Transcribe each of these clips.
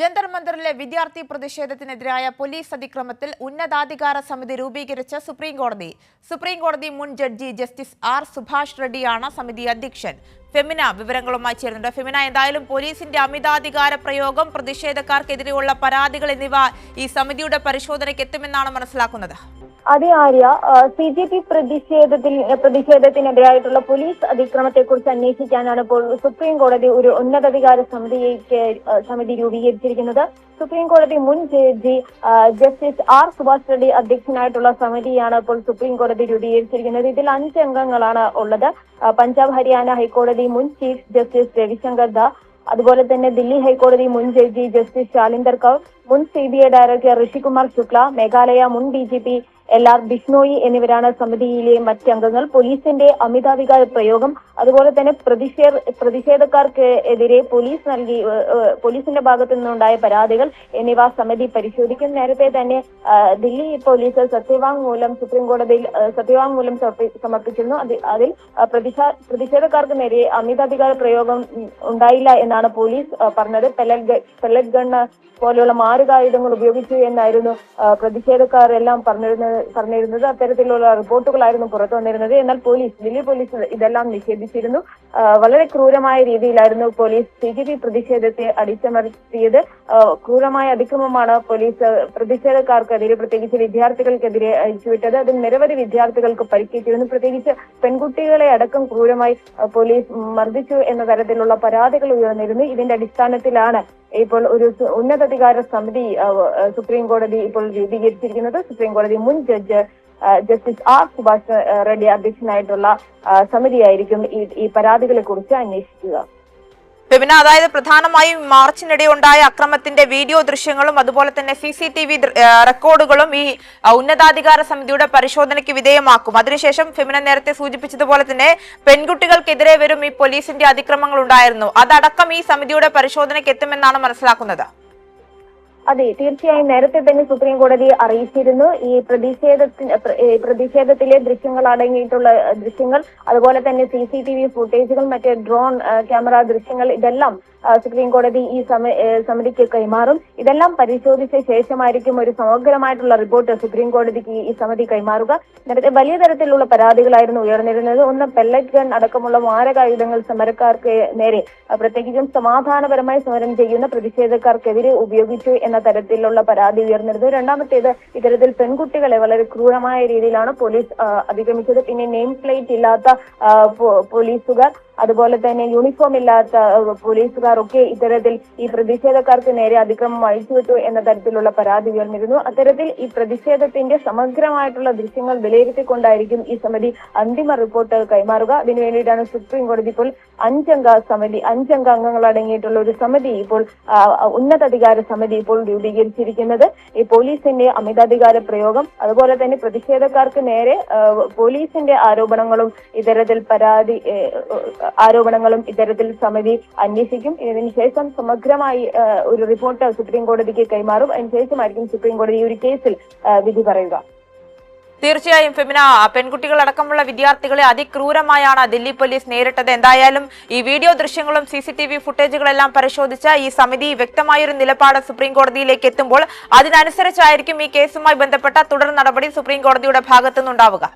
ജന്തർ മന്ദറിലെ വിദ്യാർത്ഥി പ്രതിഷേധത്തിനെതിരായ പോലീസ് അതിക്രമത്തിൽ ഉന്നതാധികാര സമിതി രൂപീകരിച്ച സുപ്രീംകോടതി മുൻ ജഡ്ജി ജസ്റ്റിസ് ആർ സുഭാഷ് റെഡ്ഡിയാണ് സമിതി അധ്യക്ഷൻ. ഫെമിന വിവരങ്ങളുമായി ചേരുന്നുണ്ട്. ഫെമിന, എന്തായാലും പോലീസിന്റെ അമിതാധികാര പ്രയോഗം, പ്രതിഷേധക്കാർക്കെതിരെയുള്ള പരാതികൾ എന്നിവ ഈ സമിതിയുടെ പരിശോധനയ്ക്ക് എത്തുമെന്നാണ് മനസ്സിലാക്കുന്നത്. അതെ ആര്യ, CJP പ്രതിഷേധത്തിനെതിരായിട്ടുള്ള പോലീസ് അതിക്രമത്തെക്കുറിച്ച് അന്വേഷിക്കാനാണ് ഇപ്പോൾ സുപ്രീം കോടതി ഒരു ഉന്നതാധികാര സമിതി രൂപീകരിച്ചിരിക്കുന്നത്. സുപ്രീം കോടതി മുൻ judge justice R Subhash Reddy അധ്യക്ഷനായിട്ടുള്ള സമിതിയാണ് ഇപ്പോൾ സുപ്രീം കോടതി രൂപീകരിച്ചിരിക്കുന്നത്. ഇതിൽ 5 അംഗങ്ങളാണ് ഉള്ളത്. പഞ്ചാബ് ഹരിയാന ഹൈക്കോടതി മുൻ ചീഫ് ജസ്റ്റിസ് രവിശങ്കർ ദാ, അതുപോലെ തന്നെ ദില്ലി ഹൈക്കോടതി മുൻ ജഡ്ജി ജസ്റ്റിസ് ശാലിന്ദർ കൗർ, മുൻ CBI ഡയറക്ടർ ഋഷികുമാർ ശുക്ല, മേഘാലയ മുൻ DGP LR ബിഷ്ണോയി എന്നിവരാണ് സമിതിയിലെ മറ്റംഗങ്ങൾ. പോലീസിന്റെ അമിതാധികാര പ്രയോഗം, അതുപോലെ തന്നെ പ്രതിഷേധക്കാർക്ക് എതിരെ പോലീസിന്റെ ഭാഗത്തു നിന്നുണ്ടായ പരാതികൾ എന്നിവ സമിതി പരിശോധിക്കും. നേരത്തെ തന്നെ ദില്ലി പോലീസ് സത്യവാങ്മൂലം സുപ്രീം കോടതിയിൽ സമർപ്പിച്ചിരുന്നു. അതിൽ പ്രതിഷേധക്കാർക്ക് നേരെ അമിതാധികാര പ്രയോഗം ഉണ്ടായില്ല എന്നാണ് പോലീസ് പറഞ്ഞത്. പെല്ലറ്റ് ഗണ്ണ് പോലെയുള്ള മാരകായുധങ്ങൾ ഉപയോഗിച്ചു എന്നായിരുന്നു പ്രതിഷേധക്കാർ എല്ലാം പറഞ്ഞിരുന്നത്. അത്തരത്തിലുള്ള റിപ്പോർട്ടുകളായിരുന്നു പുറത്തു വന്നിരുന്നത്. എന്നാൽ ദില്ലി പോലീസ് ഇതെല്ലാം നിഷേധിച്ചിരുന്നു. വളരെ ക്രൂരമായ രീതിയിലായിരുന്നു പോലീസ് CJP പ്രതിഷേധത്തെ അടിച്ചമർത്തിയത്. ക്രൂരമായ അതിക്രമമാണ് പോലീസ് പ്രതിഷേധക്കാർക്കെതിരെ, പ്രത്യേകിച്ച് വിദ്യാർത്ഥികൾക്കെതിരെ അഴിച്ചുവിട്ടത്. അതിൽ നിരവധി വിദ്യാർത്ഥികൾക്ക് പരിക്കേറ്റിരുന്നു. പ്രത്യേകിച്ച് പെൺകുട്ടികളെ അടക്കം ക്രൂരമായി പോലീസ് മർദ്ദിച്ചു എന്ന തരത്തിലുള്ള പരാതികൾ ഉയർന്നിരുന്നു. ഇതിന്റെ അടിസ്ഥാനത്തിലാണ് ഇപ്പോൾ ഒരു ഉന്നതാധികാര സമിതി സുപ്രീം കോടതി ഇപ്പോൾ രൂപീകരിച്ചിരിക്കുന്നത്. സുപ്രീം കോടതി മുൻ judge justice R Subhash Reddy അധ്യക്ഷനായിട്ടുള്ള സമിതിയായിരിക്കും ഈ പരാതികളെ കുറിച്ച് അന്വേഷിക്കുക. ഫെമിന, അതായത് പ്രധാനമായും മാർച്ചിനിടെ ഉണ്ടായ അക്രമത്തിന്റെ വീഡിയോ ദൃശ്യങ്ങളും അതുപോലെ തന്നെ CCTV റെക്കോർഡുകളും ഈ ഉന്നതാധികാര സമിതിയുടെ പരിശോധനയ്ക്ക് വിധേയമാക്കും. അതിനുശേഷം ഫെമിന നേരത്തെ സൂചിപ്പിച്ചതുപോലെ തന്നെ പെൺകുട്ടികൾക്കെതിരെ വരും ഈ പോലീസിന്റെ അതിക്രമങ്ങൾ ഉണ്ടായിരുന്നു. അതടക്കം ഈ സമിതിയുടെ പരിശോധനയ്ക്ക് എത്തുമെന്നാണ് മനസ്സിലാക്കുന്നത്. അതെ, തീർച്ചയായും നേരത്തെ തന്നെ സുപ്രീം കോടതി അറിയിച്ചിരുന്നു. ഈ പ്രതിഷേധത്തിലെ ദൃശ്യങ്ങൾ അടങ്ങിയിട്ടുള്ള ദൃശ്യങ്ങൾ, അതുപോലെ തന്നെ CCTV ഫുട്ടേജുകൾ, മറ്റ് ഡ്രോൺ ക്യാമറ ദൃശ്യങ്ങൾ, ഇതെല്ലാം സുപ്രീം കോടതി ഈ സമിതിക്ക് കൈമാറും. ഇതെല്ലാം പരിശോധിച്ച ശേഷമായിരിക്കും ഒരു സമഗ്രമായിട്ടുള്ള റിപ്പോർട്ട് സുപ്രീം കോടതിക്ക് ഈ സമിതി കൈമാറുക. നേരത്തെ വലിയ തരത്തിലുള്ള പരാതികളായിരുന്നു ഉയർന്നിരുന്നത്. ഒന്ന്, പെല്ലറ്റ് ഗൺ അടക്കമുള്ള മാരകായുധങ്ങൾ സമരക്കാർക്ക് നേരെ, പ്രത്യേകിച്ചും സമാധാനപരമായി സമരം ചെയ്യുന്ന പ്രതിഷേധക്കാർക്കെതിരെ ഉപയോഗിച്ചു എന്ന തരത്തിലുള്ള പരാതി ഉയർന്നിരുന്നു. രണ്ടാമത്തേത്, ഇത്തരത്തിൽ പെൺകുട്ടികളെ വളരെ ക്രൂരമായ രീതിയിലാണ് പോലീസ് അതിക്രമിച്ചത്. പിന്നെ നെയിം പ്ലേറ്റ് ഇല്ലാത്ത പോലീസുകാർ, അതുപോലെ തന്നെ യൂണിഫോം ഇല്ലാത്ത പോലീസുകാർ ഒക്കെ ഇത്തരത്തിൽ ഈ പ്രതിഷേധക്കാർക്ക് നേരെ അതിക്രമം അഴിച്ചുവിട്ടു എന്ന തരത്തിലുള്ള പരാതി ഉയർന്നിരുന്നു. അത്തരത്തിൽ ഈ പ്രതിഷേധത്തിന്റെ സമഗ്രമായിട്ടുള്ള ദൃശ്യങ്ങൾ വിലയിരുത്തിക്കൊണ്ടായിരിക്കും ഈ സമിതി അന്തിമ റിപ്പോർട്ട് കൈമാറുക. അതിനുവേണ്ടിയിട്ടാണ് സുപ്രീം കോടതി ഇപ്പോൾ 5 അംഗങ്ങൾ അടങ്ങിയിട്ടുള്ള ഒരു സമിതി ഇപ്പോൾ ഉന്നതാധികാര സമിതി ഇപ്പോൾ രൂപീകരിച്ചിരിക്കുന്നത്. ഈ പോലീസിന്റെ അമിതാധികാര പ്രയോഗം, അതുപോലെ തന്നെ പ്രതിഷേധക്കാർക്ക് നേരെ പോലീസിന്റെ ആരോപണങ്ങളും ഇത്തരത്തിൽ സമിതി അന്വേഷിക്കും. ഇതിനുശേഷം സമഗ്രമായി ഒരു റിപ്പോർട്ട് സുപ്രീം കോടതിക്ക് കൈമാറും. അതിനുശേഷമായിരിക്കും സുപ്രീം കോടതി ഈ ഒരു കേസിൽ വിധി പറയുക. തീർച്ചയായും ഫെമിന, പെൺകുട്ടികളടക്കമുള്ള വിദ്യാർത്ഥികളെ അതിക്രൂരമായാണ് ദില്ലി പോലീസ് നേരിട്ടത്. എന്തായാലും ഈ വീഡിയോ ദൃശ്യങ്ങളും CCTV ഫുട്ടേജുകളെല്ലാം പരിശോധിച്ച ഈ സമിതി വ്യക്തമായൊരു നിലപാട് സുപ്രീം കോടതിയിലേക്ക് എത്തുമ്പോൾ അതിനനുസരിച്ചായിരിക്കും ഈ കേസുമായി ബന്ധപ്പെട്ട തുടർ നടപടി സുപ്രീം കോടതിയുടെ ഭാഗത്തുനിന്നുണ്ടാവുക.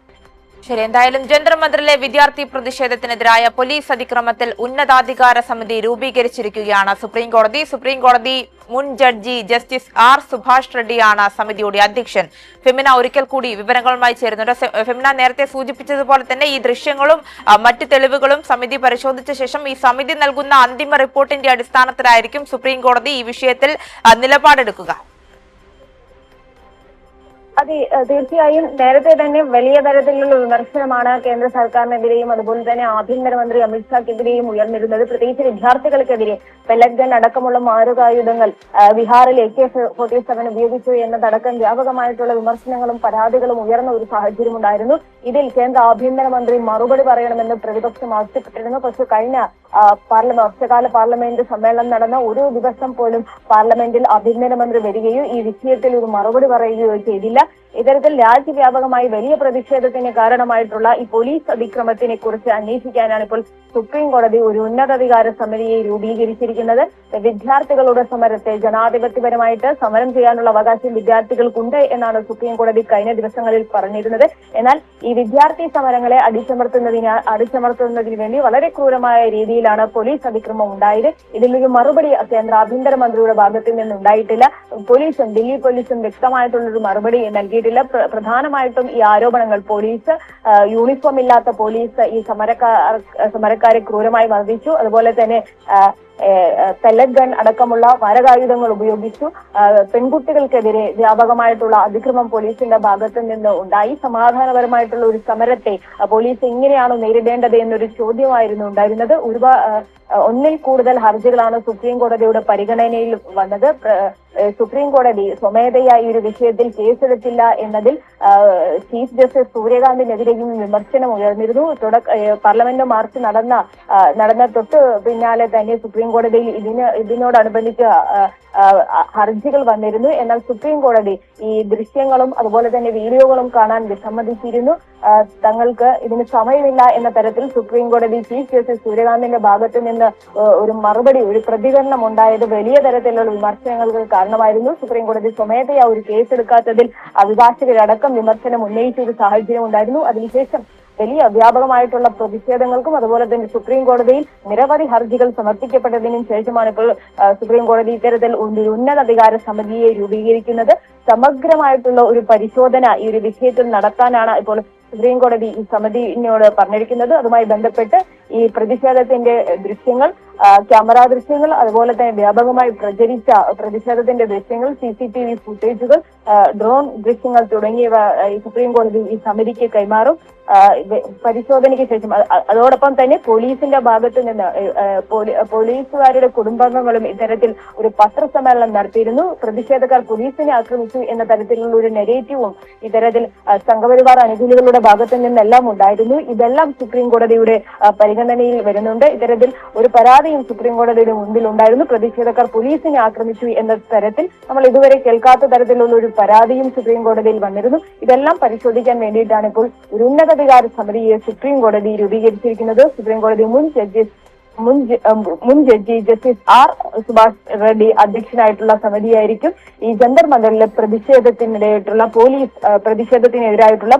ശരി, എന്തായാലും ജന്തർ മന്ദറിലെ വിദ്യാർത്ഥി പ്രതിഷേധത്തിനെതിരായ പോലീസ് അതിക്രമത്തിൽ ഉന്നതാധികാര സമിതി രൂപീകരിച്ചിരിക്കുകയാണ് സുപ്രീം കോടതി മുൻ ജഡ്ജി ജസ്റ്റിസ് ആർ സുഭാഷ് റെഡ്ഡിയാണ് സമിതിയുടെ അധ്യക്ഷൻ. ഫെമിന ഒരിക്കൽ കൂടി വിവരങ്ങളുമായി ചേരുന്നുണ്ട്. ഫെമിന നേരത്തെ സൂചിപ്പിച്ചതുപോലെ തന്നെ ഈ ദൃശ്യങ്ങളും മറ്റ് തെളിവുകളും സമിതി പരിശോധിച്ച ശേഷം ഈ സമിതി നൽകുന്ന അന്തിമ റിപ്പോർട്ടിന്റെ അടിസ്ഥാനത്തിലായിരിക്കും സുപ്രീം കോടതി ഈ വിഷയത്തിൽ നിലപാടെടുക്കുക. അതെ, തീർച്ചയായും നേരത്തെ തന്നെ വലിയ തരത്തിലുള്ള വിമർശനമാണ് കേന്ദ്ര സർക്കാരിനെതിരെയും അതുപോലെ തന്നെ ആഭ്യന്തരമന്ത്രി അമിത്ഷാക്കെതിരെയും ഉയർന്നിരുന്നത്. പ്രത്യേകിച്ച് വിദ്യാർത്ഥികൾക്കെതിരെ പെല്ലറ്റ് ഗൺ അടക്കമുള്ള മാരകായുധങ്ങൾ ബീഹാറിൽ AK-47 ഉപയോഗിച്ചു എന്നതടക്കം വ്യാപകമായിട്ടുള്ള വിമർശനങ്ങളും പരാതികളും ഉയർന്ന ഒരു സാഹചര്യം ഉണ്ടായിരുന്നു. ഇതിൽ കേന്ദ്ര ആഭ്യന്തരമന്ത്രി മറുപടി പറയണമെന്ന് പ്രതിപക്ഷം ആവശ്യപ്പെട്ടിരുന്നു. പക്ഷെ കഴിഞ്ഞ വർഷകാല പാർലമെന്റ് സമ്മേളനം നടന്ന ഒരു ദിവസം പോലും പാർലമെന്റിൽ ആഭ്യന്തരമന്ത്രി വരികയോ ഈ വിഷയത്തിൽ ഒരു മറുപടി പറയുകയോ ചെയ്തില്ല. ഇത്തരത്തിൽ രാജ്യവ്യാപകമായി വലിയ പ്രതിഷേധത്തിന് കാരണമായിട്ടുള്ള ഈ പോലീസ് അതിക്രമത്തിനെ കുറിച്ച് അന്വേഷിക്കാനാണ് ഇപ്പോൾ സുപ്രീം കോടതി ഒരു ഉന്നതാധികാര സമിതിയെ രൂപീകരിച്ചിരിക്കുന്നത്. വിദ്യാർത്ഥികളുടെ സമരത്തെ ജനാധിപത്യപരമായിട്ട് സമരം ചെയ്യാനുള്ള അവകാശം വിദ്യാർത്ഥികൾക്കുണ്ട് എന്നാണ് സുപ്രീം കോടതി കഴിഞ്ഞ ദിവസങ്ങളിൽ പറഞ്ഞിരുന്നത്. എന്നാൽ ഈ വിദ്യാർത്ഥി സമരങ്ങളെ അടിച്ചമർത്തുന്നതിന് വേണ്ടി വളരെ ക്രൂരമായ രീതിയിലാണ് പോലീസ് അതിക്രമം ഉണ്ടായത്. ഇതിലൊരു മറുപടി കേന്ദ്ര ആഭ്യന്തരമന്ത്രിയുടെ ഭാഗത്തു നിന്നുണ്ടായിട്ടില്ല. ദില്ലി പോലീസും വ്യക്തമായിട്ടുള്ളൊരു മറുപടി നൽകിയിട്ടില്ല. പ്രധാനമായിട്ടും ഈ ആരോപണങ്ങൾ യൂണിഫോം ഇല്ലാത്ത പോലീസ് ഈ സമരക്കാരെ ക്രൂരമായി മർദ്ദിച്ചു, അതുപോലെ തന്നെ പെല്ലറ്റ് ഗൺ അടക്കമുള്ള മാരകായുധങ്ങൾ ഉപയോഗിച്ചു, പെൺകുട്ടികൾക്കെതിരെ വ്യാപകമായിട്ടുള്ള അതിക്രമം പോലീസിന്റെ ഭാഗത്തു നിന്ന് ഉണ്ടായി. സമാധാനപരമായിട്ടുള്ള ഒരു സമരത്തെ പോലീസ് എങ്ങനെയാണ് നേരിടേണ്ടത് എന്നൊരു ചോദ്യമായിരുന്നു ഉണ്ടായിരുന്നത്. ഒന്നിൽ കൂടുതൽ ഹർജികളാണ് സുപ്രീം കോടതിയുടെ പരിഗണനയിൽ വന്നത്. സുപ്രീം കോടതി സ്വമേധയാ ഈ ഒരു വിഷയത്തിൽ കേസെടുത്തില്ല എന്നതിൽ ചീഫ് ജസ്റ്റിസ് സൂര്യകാന്തിനെതിരെയും വിമർശനം ഉയർന്നിരുന്നു. പാർലമെന്റ് മാർച്ച് നടന്ന തൊട്ട് പിന്നാലെ തന്നെ സുപ്രീം കോടതിയിൽ ഇതിനോടനുബന്ധിച്ച് ഹർജികൾ വന്നിരുന്നു. എന്നാൽ സുപ്രീം കോടതി ഈ ദൃശ്യങ്ങളും അതുപോലെ തന്നെ വീഡിയോകളും കാണാൻ വിസമ്മതിച്ചിരുന്നു. തങ്ങൾക്ക് ഇതിന് സമയമില്ല എന്ന തരത്തിൽ സുപ്രീം കോടതി ചീഫ് ജസ്റ്റിസ് സൂര്യകാന്തിന്റെ ഭാഗത്തു നിന്ന് ഒരു പ്രതികരണം ഉണ്ടായത് വലിയ തരത്തിലുള്ള വിമർശനങ്ങൾക്ക് കാരണമായിരുന്നു. സുപ്രീം കോടതി സ്വമേധയാ ഒരു കേസെടുക്കാത്തതിൽ അഭിഭാഷകരടക്കം വിമർശനം ഉന്നയിച്ച ഒരു സാഹചര്യം ഉണ്ടായിരുന്നു. അതിനുശേഷം വലിയ വ്യാപകമായിട്ടുള്ള പ്രതിഷേധങ്ങൾക്കും അതുപോലെ തന്നെ സുപ്രീം കോടതിയിൽ നിരവധി ഹർജികൾ സമർപ്പിക്കപ്പെട്ടതിനും ശേഷമാണ് ഇപ്പോൾ സുപ്രീം കോടതി ഇത്തരത്തിൽ ഒരു ഉന്നതാധികാര സമിതിയെ രൂപീകരിക്കുന്നത്. സമഗ്രമായിട്ടുള്ള ഒരു പരിശോധന ഈ ഒരു വിഷയത്തിൽ നടത്താനാണ് ഇപ്പോൾ സുപ്രീം കോടതി ഈ സമിതിയോട് പറഞ്ഞിരിക്കുന്നത്. അതുമായി ബന്ധപ്പെട്ട് ഈ പ്രതിഷേധത്തിന്റെ ദൃശ്യങ്ങൾ, ക്യാമറ ദൃശ്യങ്ങൾ, അതുപോലെ തന്നെ വ്യാപകമായി പ്രചരിച്ച പ്രതിഷേധത്തിന്റെ ദൃശ്യങ്ങൾ, CCTV ഫുട്ടേജുകൾ, ഡ്രോൺ ദൃശ്യങ്ങൾ തുടങ്ങിയവ സുപ്രീം കോടതി ഈ സമിതിക്ക് കൈമാറും പരിശോധനയ്ക്ക് ശേഷം. അതോടൊപ്പം തന്നെ പോലീസിന്റെ ഭാഗത്തു നിന്ന് പോലീസുകാരുടെ കുടുംബാംഗങ്ങളും ഇത്തരത്തിൽ ഒരു പത്രസമ്മേളനം നടത്തിയിരുന്നു. പ്രതിഷേധക്കാർ പോലീസിനെ ആക്രമിച്ചു എന്ന തരത്തിലുള്ള ഒരു നെഗറ്റീവും ഇത്തരത്തിൽ സംഘപരിവാർ അനുകൂലികളുടെ ഭാഗത്തു നിന്നെല്ലാം ഉണ്ടായിരുന്നു. ഇതെല്ലാം സുപ്രീം കോടതിയുടെ പരിഗണനയിൽ വരുന്നുണ്ട്. ഇത്തരത്തിൽ ഒരു പരാതിയും സുപ്രീം കോടതിയുടെ മുൻപിൽ ഉണ്ടായിരുന്നു. പ്രതിഷേധക്കാർ പോലീസിനെ ആക്രമിച്ചു എന്ന തരത്തിൽ നമ്മൾ ഇതുവരെ കേൾക്കാത്ത തരത്തിലുള്ള ഒരു പരാതിയും സുപ്രീം കോടതിയിൽ വന്നിരുന്നു. ഇതെല്ലാം പരിശോധിക്കാൻ വേണ്ടിയിട്ടാണ് ഇപ്പോൾ ഒരു ഉന്നതാധികാര സമിതിയെ സുപ്രീം കോടതി രൂപീകരിച്ചിരിക്കുന്നത്. സുപ്രീം കോടതി മുൻ judge justice R Subhash Reddy അധ്യക്ഷനായിട്ടുള്ള സമിതിയായിരിക്കും ഈ ജന്തർ മന്ദറിലെ പ്രതിഷേധത്തിനെതിരായിട്ടുള്ള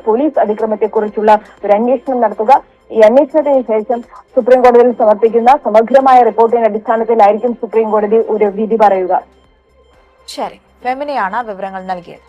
പോലീസ് അതിക്രമത്തെക്കുറിച്ചുള്ള ഒരു അന്വേഷണം നടത്തുക. ഈ അന്വേഷണത്തിന് ശേഷം സുപ്രീം കോടതിയിൽ സമർപ്പിക്കുന്ന സമഗ്രമായ റിപ്പോർട്ടിന്റെ അടിസ്ഥാനത്തിലായിരിക്കും സുപ്രീം കോടതി ഒരു വിധി പറയുക. ശരി, ഫെമിനയാണ് വിവരങ്ങൾ നൽകിയത്.